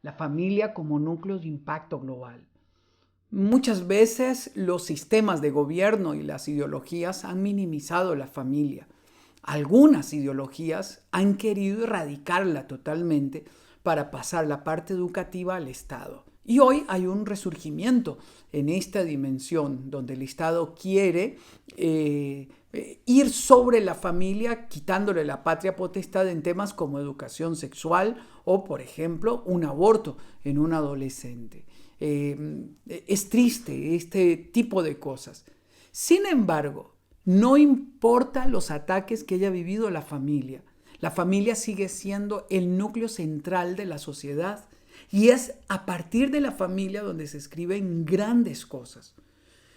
la familia como núcleo de impacto global. Muchas veces los sistemas de gobierno y las ideologías han minimizado la familia. Algunas ideologías han querido erradicarla totalmente para pasar la parte educativa al Estado. Y hoy hay un resurgimiento en esta dimensión donde el Estado quiere ir sobre la familia, quitándole la patria potestad en temas como educación sexual o, por ejemplo, un aborto en un adolescente. Es triste este tipo de cosas. Sin embargo, no importa los ataques que haya vivido la familia sigue siendo el núcleo central de la sociedad y es a partir de la familia donde se escriben grandes cosas.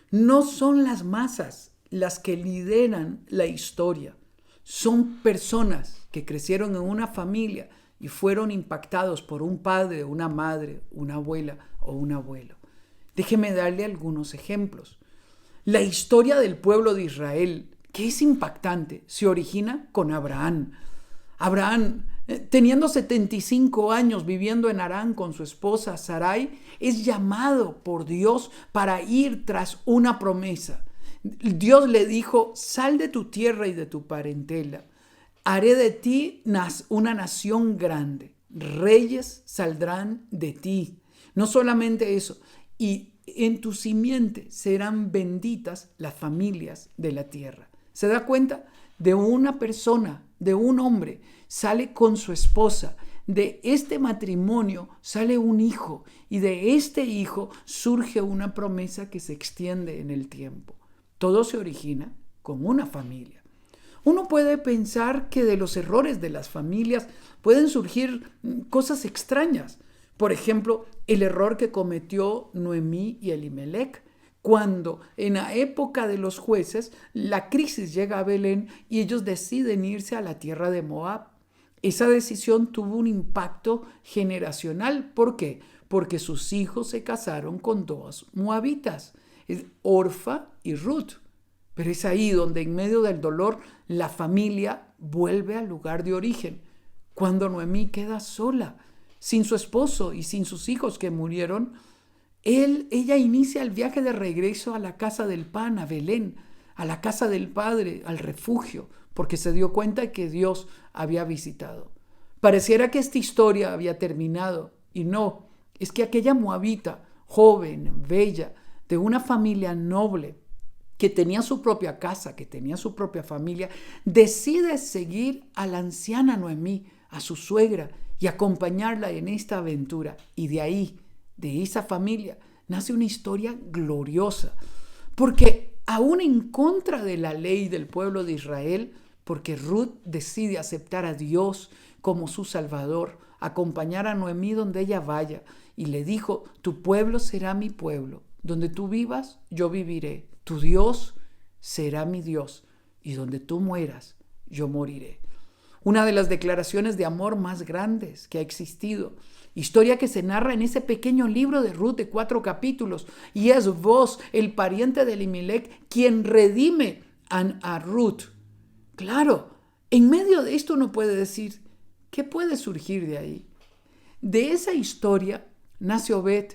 No son las masas las que lideran la historia, son personas que crecieron en una familia y fueron impactados por un padre, una madre, una abuela o un abuelo. Déjeme darle algunos ejemplos. La historia del pueblo de Israel, que es impactante, se origina con Abraham. Abraham, teniendo 75 años viviendo en Harán con su esposa Sarai, es llamado por Dios para ir tras una promesa. Dios le dijo: sal de tu tierra y de tu parentela. Haré de ti una nación grande. Reyes saldrán de ti. No solamente eso, y en tu simiente serán benditas las familias de la tierra. ¿Se da cuenta? De una persona, de un hombre, sale con su esposa. De este matrimonio sale un hijo y de este hijo surge una promesa que se extiende en el tiempo. Todo se origina con una familia. Uno puede pensar que de los errores de las familias pueden surgir cosas extrañas. Por ejemplo, el error que cometió Noemí y Elimelec, cuando en la época de los jueces la crisis llega a Belén y ellos deciden irse a la tierra de Moab. Esa decisión tuvo un impacto generacional. ¿Por qué? Porque sus hijos se casaron con dos moabitas, Orfa y Ruth. Pero es ahí donde en medio del dolor la familia vuelve al lugar de origen. Cuando Noemí queda sola, sin su esposo y sin sus hijos que murieron, ella inicia el viaje de regreso a la casa del pan, a Belén, a la casa del Padre, al refugio, porque se dio cuenta que Dios había visitado. Pareciera que esta historia había terminado, y no, es que aquella moabita, joven, bella, de una familia noble, que tenía su propia casa, que tenía su propia familia, decide seguir a la anciana Noemí, a su suegra, y acompañarla en esta aventura. Y de ahí, de esa familia, nace una historia gloriosa. Porque aún en contra de la ley del pueblo de Israel, porque Ruth decide aceptar a Dios como su Salvador, acompañar a Noemí donde ella vaya, y le dijo: tu pueblo será mi pueblo, donde tú vivas, yo viviré. Tu Dios será mi Dios, y donde tú mueras, yo moriré. Una de las declaraciones de amor más grandes que ha existido. Historia que se narra en ese pequeño libro de Ruth de 4 capítulos. Y es vos, el pariente de Elimelec, quien redime a Ruth. Claro, en medio de esto uno puede decir: ¿qué puede surgir de ahí? De esa historia nace Obed,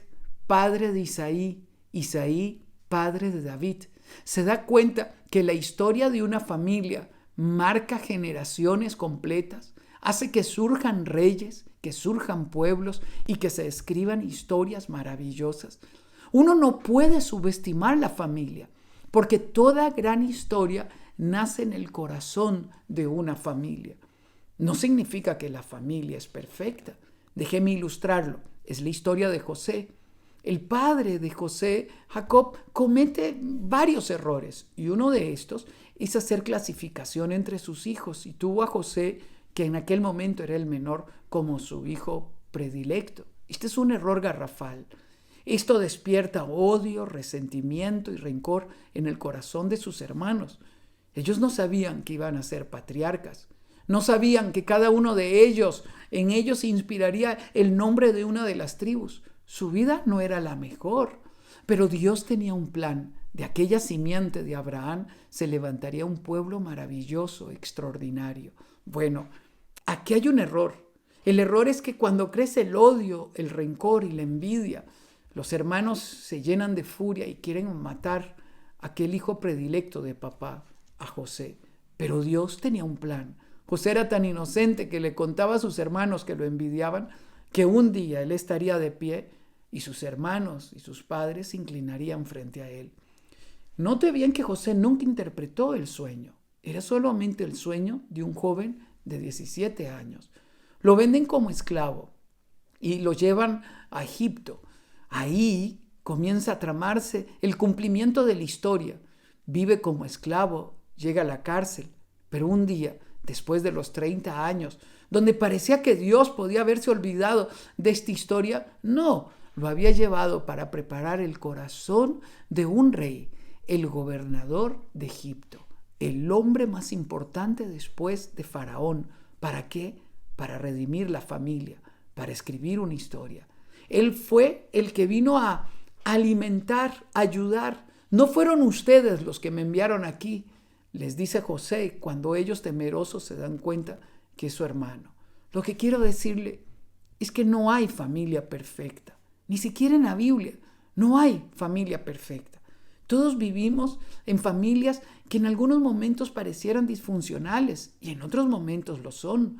padre de Isaí, Isaí, padre de David. Se da cuenta que la historia de una familia marca generaciones completas, hace que surjan reyes, que surjan pueblos y que se escriban historias maravillosas. Uno no puede subestimar la familia, porque toda gran historia nace en el corazón de una familia. No significa que la familia es perfecta. Déjeme ilustrarlo. Es la historia de José. El padre de José, Jacob, comete varios errores y uno de estos es hacer clasificación entre sus hijos y tuvo a José, que en aquel momento era el menor, como su hijo predilecto. Este es un error garrafal. Esto despierta odio, resentimiento y rencor en el corazón de sus hermanos. Ellos no sabían que iban a ser patriarcas. No sabían que cada uno de ellos, en ellos se inspiraría el nombre de una de las tribus. Su vida no era la mejor, pero Dios tenía un plan. De aquella simiente de Abraham se levantaría un pueblo maravilloso, extraordinario. Bueno, aquí hay un error. El error es que cuando crece el odio, el rencor y la envidia, los hermanos se llenan de furia y quieren matar a aquel hijo predilecto de papá, a José. Pero Dios tenía un plan. José era tan inocente que le contaba a sus hermanos que lo envidiaban que un día él estaría de pie y sus hermanos y sus padres se inclinarían frente a él. Note bien que José nunca interpretó el sueño. Era solamente el sueño de un joven de 17 años. Lo venden como esclavo y lo llevan a Egipto. Ahí comienza a tramarse el cumplimiento de la historia. Vive como esclavo, llega a la cárcel, pero un día, después de los 30 años, donde parecía que Dios podía haberse olvidado de esta historia, no, lo había llevado para preparar el corazón de un rey, el gobernador de Egipto, el hombre más importante después de Faraón. ¿Para qué? Para redimir la familia, para escribir una historia. Él fue el que vino a alimentar, ayudar. No fueron ustedes los que me enviaron aquí, les dice José cuando ellos temerosos se dan cuenta que es su hermano. Lo que quiero decirle es que no hay familia perfecta, ni siquiera en la Biblia. No hay familia perfecta. Todos vivimos en familias que en algunos momentos parecieran disfuncionales y en otros momentos lo son.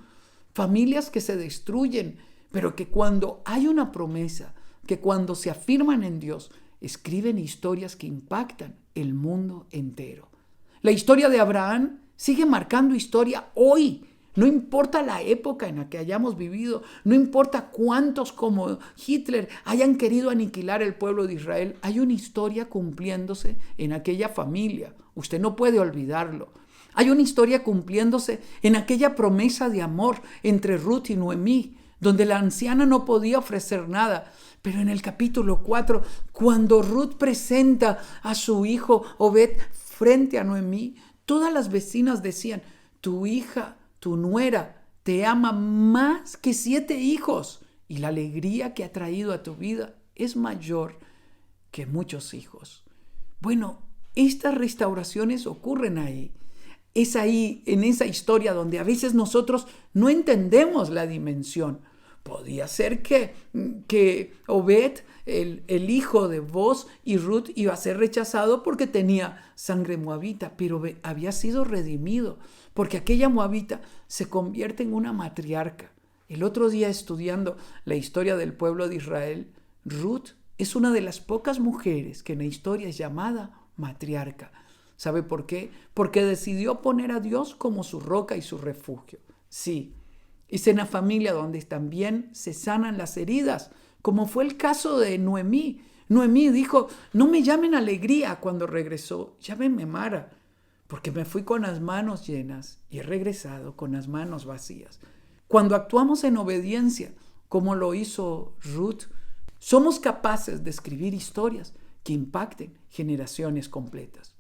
Familias que se destruyen, pero que cuando hay una promesa, que cuando se afirman en Dios, escriben historias que impactan el mundo entero. La historia de Abraham sigue marcando historia hoy. No importa la época en la que hayamos vivido, no importa cuántos como Hitler hayan querido aniquilar el pueblo de Israel, hay una historia cumpliéndose en aquella familia. Usted no puede olvidarlo. Hay una historia cumpliéndose en aquella promesa de amor entre Ruth y Noemí, donde la anciana no podía ofrecer nada. Pero en el capítulo 4, cuando Ruth presenta a su hijo Obed frente a Noemí, todas las vecinas decían: tu hija, tu nuera, te ama más que 7 hijos y la alegría que ha traído a tu vida es mayor que muchos hijos. Bueno, estas restauraciones ocurren ahí. Es ahí, en esa historia, donde a veces nosotros no entendemos la dimensión. Podía ser que Obed, el hijo de Boz y Ruth, iba a ser rechazado porque tenía sangre moabita, pero había sido redimido, porque aquella moabita se convierte en una matriarca. El otro día, estudiando la historia del pueblo de Israel, Ruth es una de las pocas mujeres que en la historia es llamada matriarca. ¿Sabe por qué? Porque decidió poner a Dios como su roca y su refugio. Sí, es en la familia donde también se sanan las heridas, como fue el caso de Noemí. Noemí dijo: no me llamen alegría cuando regresó, llámenme Mara, porque me fui con las manos llenas y he regresado con las manos vacías. Cuando actuamos en obediencia, como lo hizo Ruth, somos capaces de escribir historias que impacten generaciones completas.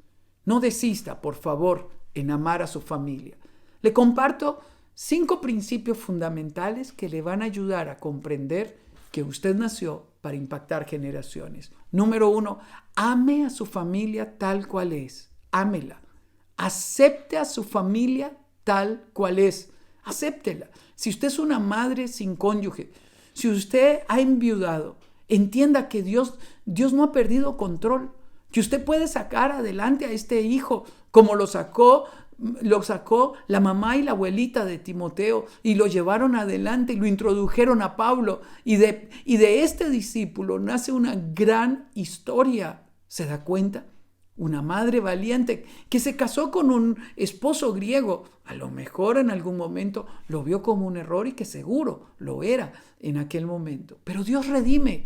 No desista, por favor, en amar a su familia. Le comparto 5 principios fundamentales que le van a ayudar a comprender que usted nació para impactar generaciones. Número 1, ame a su familia tal cual es. Ámela. Acepte a su familia tal cual es. Acéptela. Si usted es una madre sin cónyuge, si usted ha enviudado, entienda que Dios no ha perdido control. Que usted puede sacar adelante a este hijo como lo sacó la mamá y la abuelita de Timoteo y lo llevaron adelante y lo introdujeron a Pablo. Y de este discípulo nace una gran historia. ¿Se da cuenta? Una madre valiente que se casó con un esposo griego. A lo mejor en algún momento lo vio como un error y que seguro lo era en aquel momento. Pero Dios redime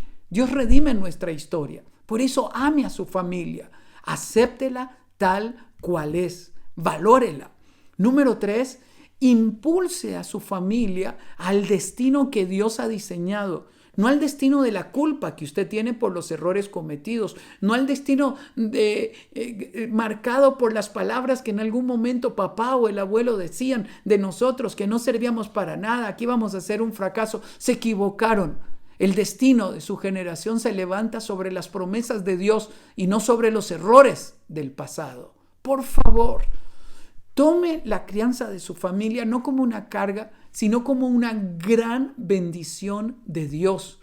nuestra historia. Por eso ame a su familia. Acéptela tal cual es. Valórela. Número 3, impulse a su familia al destino que Dios ha diseñado. No al destino de la culpa que usted tiene por los errores cometidos. No al destino marcado por las palabras que en algún momento papá o el abuelo decían de nosotros, que no servíamos para nada, que íbamos a ser un fracaso. Se equivocaron. El destino de su generación se levanta sobre las promesas de Dios y no sobre los errores del pasado. Por favor, tome la crianza de su familia no como una carga, sino como una gran bendición de Dios.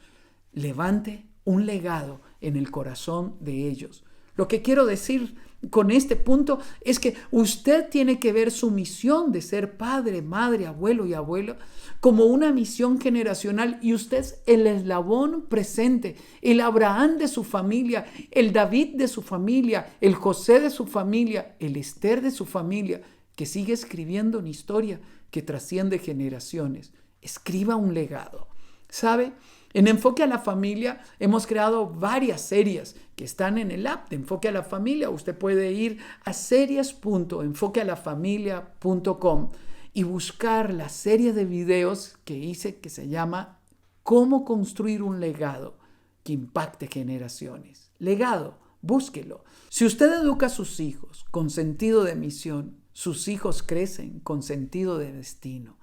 Levante un legado en el corazón de ellos. Lo que quiero decir con este punto es que usted tiene que ver su misión de ser padre, madre, abuelo y abuela como una misión generacional, y usted es el eslabón presente, el Abraham de su familia, el David de su familia, el José de su familia, el Esther de su familia, que sigue escribiendo una historia que trasciende generaciones. Escriba un legado. ¿Sabe? En Enfoque a la Familia hemos creado varias series que están en el app de Enfoque a la Familia. Usted puede ir a series.enfoquealafamilia.com y buscar la serie de videos que hice que se llama Cómo construir un legado que impacte generaciones. Legado, búsquelo. Si usted educa a sus hijos con sentido de misión, sus hijos crecen con sentido de destino.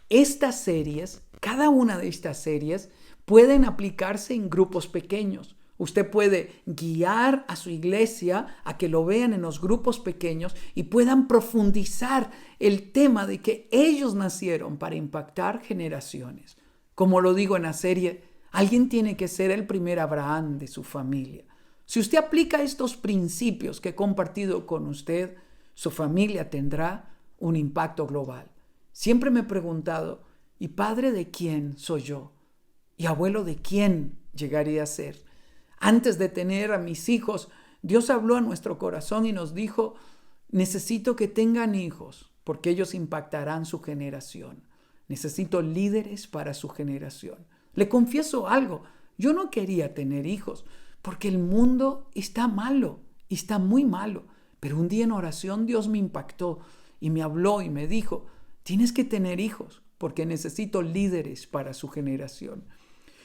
Estas series, cada una de estas series, pueden aplicarse en grupos pequeños. Usted puede guiar a su iglesia a que lo vean en los grupos pequeños y puedan profundizar el tema de que ellos nacieron para impactar generaciones. Como lo digo en la serie, alguien tiene que ser el primer Abraham de su familia. Si usted aplica estos principios que he compartido con usted, su familia tendrá un impacto global. Siempre me he preguntado, ¿y padre de quién soy yo? ¿Y abuelo de quién llegaría a ser? Antes de tener a mis hijos, Dios habló a nuestro corazón y nos dijo, necesito que tengan hijos porque ellos impactarán su generación. Necesito líderes para su generación. Le confieso algo, yo no quería tener hijos porque el mundo está malo, está muy malo. Pero un día en oración Dios me impactó y me habló y me dijo, tienes que tener hijos porque necesito líderes para su generación.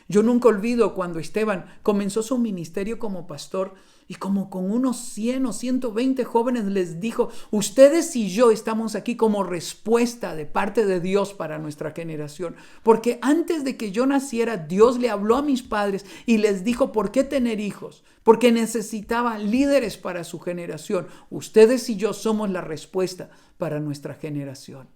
Yo nunca olvido cuando Esteban comenzó su ministerio como pastor y como con unos 100 o 120 jóvenes les dijo, ustedes y yo estamos aquí como respuesta de parte de Dios para nuestra generación. Porque antes de que yo naciera, Dios le habló a mis padres y les dijo, ¿por qué tener hijos? Porque necesitaba líderes para su generación. Ustedes y yo somos la respuesta para nuestra generación.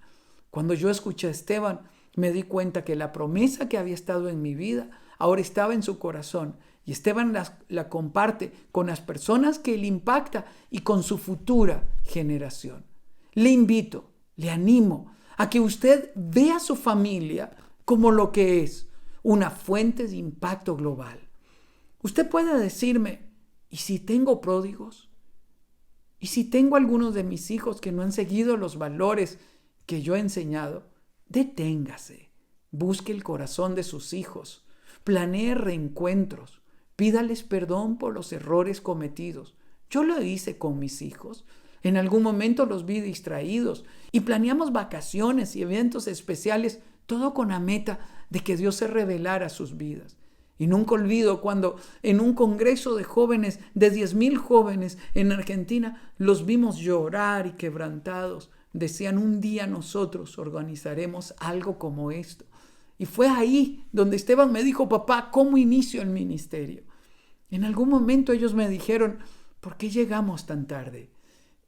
Cuando yo escuché a Esteban, me di cuenta que la promesa que había estado en mi vida ahora estaba en su corazón. Y Esteban la comparte con las personas que él impacta y con su futura generación. Le invito, le animo a que usted vea a su familia como lo que es, una fuente de impacto global. Usted puede decirme, ¿y si tengo pródigos? ¿Y si tengo algunos de mis hijos que no han seguido los valores que yo he enseñado? Deténgase, busque el corazón de sus hijos, planee reencuentros, pídales perdón por los errores cometidos. Yo lo hice con mis hijos. En algún momento los vi distraídos y planeamos vacaciones y eventos especiales, todo con la meta de que Dios se revelara a sus vidas. Y nunca olvido cuando en un congreso de jóvenes, de 10,000 jóvenes en Argentina, los vimos llorar y quebrantados. Decían, un día nosotros organizaremos algo como esto. Y fue ahí donde Esteban me dijo, papá, ¿cómo inicio el ministerio? En algún momento ellos me dijeron, ¿por qué llegamos tan tarde?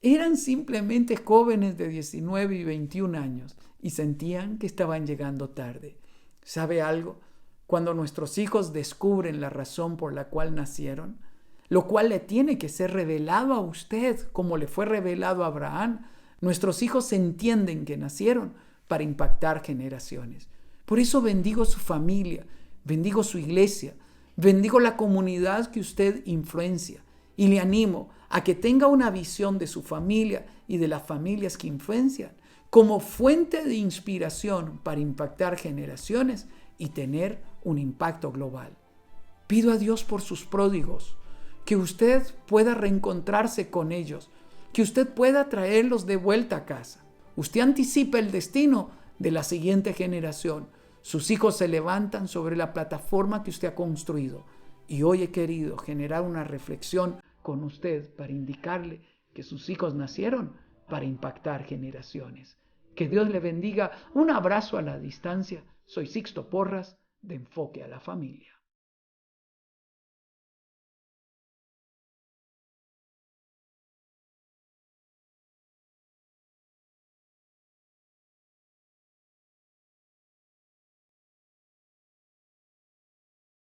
Eran simplemente jóvenes de 19 y 21 años y sentían que estaban llegando tarde. ¿Sabe algo? Cuando nuestros hijos descubren la razón por la cual nacieron, lo cual le tiene que ser revelado a usted como le fue revelado a Abraham, nuestros hijos entienden que nacieron para impactar generaciones. Por eso bendigo su familia, bendigo su iglesia, bendigo la comunidad que usted influencia y le animo a que tenga una visión de su familia y de las familias que influencian como fuente de inspiración para impactar generaciones y tener un impacto global. Pido a Dios por sus pródigos, que usted pueda reencontrarse con ellos, que usted pueda traerlos de vuelta a casa. Usted anticipa el destino de la siguiente generación. Sus hijos se levantan sobre la plataforma que usted ha construido. Y hoy he querido generar una reflexión con usted para indicarle que sus hijos nacieron para impactar generaciones. Que Dios le bendiga. Un abrazo a la distancia. Soy Sixto Porras de Enfoque a la Familia.